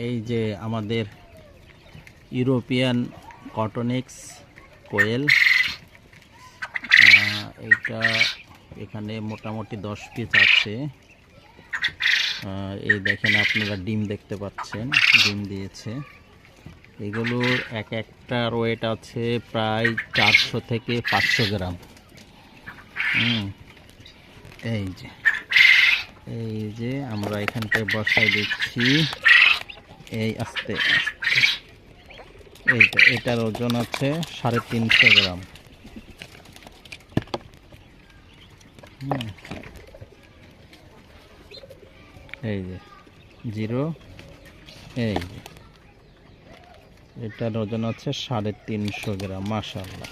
এই যে আমাদের ইউরোপিয়ান কটনেক্স কোয়েল, এইটা এখানে মোটামুটি 10 পিস আছে। এই দেখেন আপনারা ডিম দেখতে পাচ্ছেন, ডিম দিয়েছে। এগুলোর এক একটার ওয়েট আছে প্রায় 400 থেকে 500 গ্রাম। এই যে আমরা এখানটায় বসাই দিচ্ছি, এই আস্তে আস্তে। এটার ওজন আছে 350 গ্রাম। এই যে 0, এই যে এটার ওজন আছে 350 গ্রাম। মাশাআল্লাহ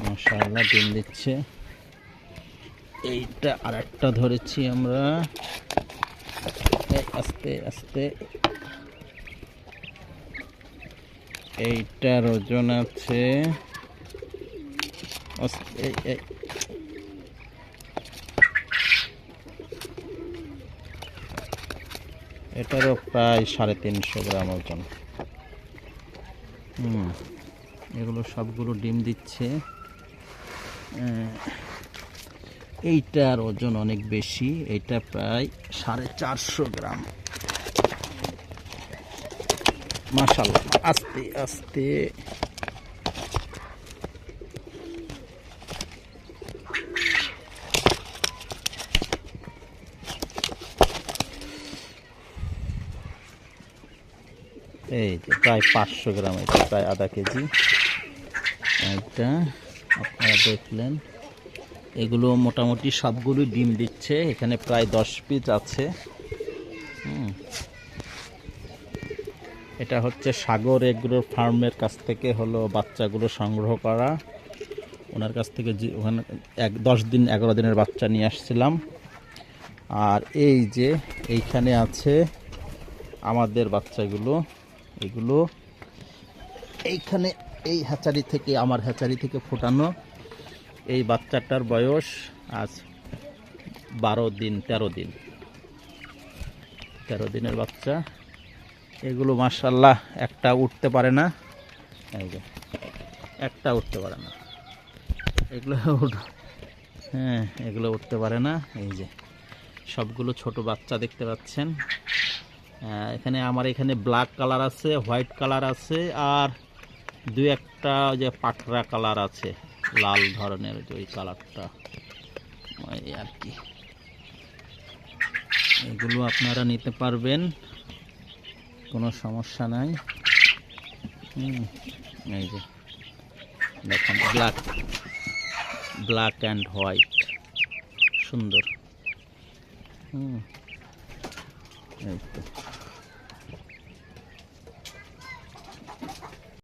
মাশাআল্লাহ ডিম দিচ্ছে। এইটা আরেকটা ধরেছি আমরা, আস্তে আস্তে। এইটার ওজন আছে এটারও প্রায় 350 গ্রাম ওজন। এগুলো সবগুলো ডিম দিচ্ছে। এইটার ওজন অনেক বেশি, এটা প্রায় 450 গ্রাম। মাশাআল্লাহ, আস্তে আস্তে। এই যে প্রায় 500 গ্রাম, এটা প্রায় আধা কেজি। এটা আপনারা দেখলেন, এগুলো মোটামুটি সবগুলো ডিম দিচ্ছে। এখানে প্রায় 10 পিস আছে। এটা হচ্ছে সাগর এগ্রো ফার্মের কাছ থেকে হলো বাচ্চাগুলো সংগ্রহ করা। ওনার কাছ থেকে ওখানে 10 দিন 11 দিনের বাচ্চা নিয়ে আসছিলাম। আর এই যে এইখানে আছে আমাদের বাচ্চাগুলো, এগুলো এইখানে এই হ্যাচারি থেকে, আমার হ্যাচারি থেকে ফোটানো। এই বাচ্চাটার বয়স আজ 13 দিনের বাচ্চা। এগুলো মাশাআল্লাহ একটা উঠতে পারে না, এই যে একটা উঠতে পারে না। এগুলো উঠতে পারে না। এই যে সবগুলো ছোট বাচ্চা দেখতে পাচ্ছেন। এখানে আমার এখানে ব্ল্যাক কালার আছে, হোয়াইট কালার আছে, আর 2-1টা যে পাকড়া কালার আছে, লাল ধরনের ওই কালারটা আর কি। এগুলো আপনারা নিতে পারবেন, কোনো সমস্যা নাই। এই যে দেখুন, ব্ল্যাক অ্যান্ড হোয়াইট, সুন্দর। এই তো।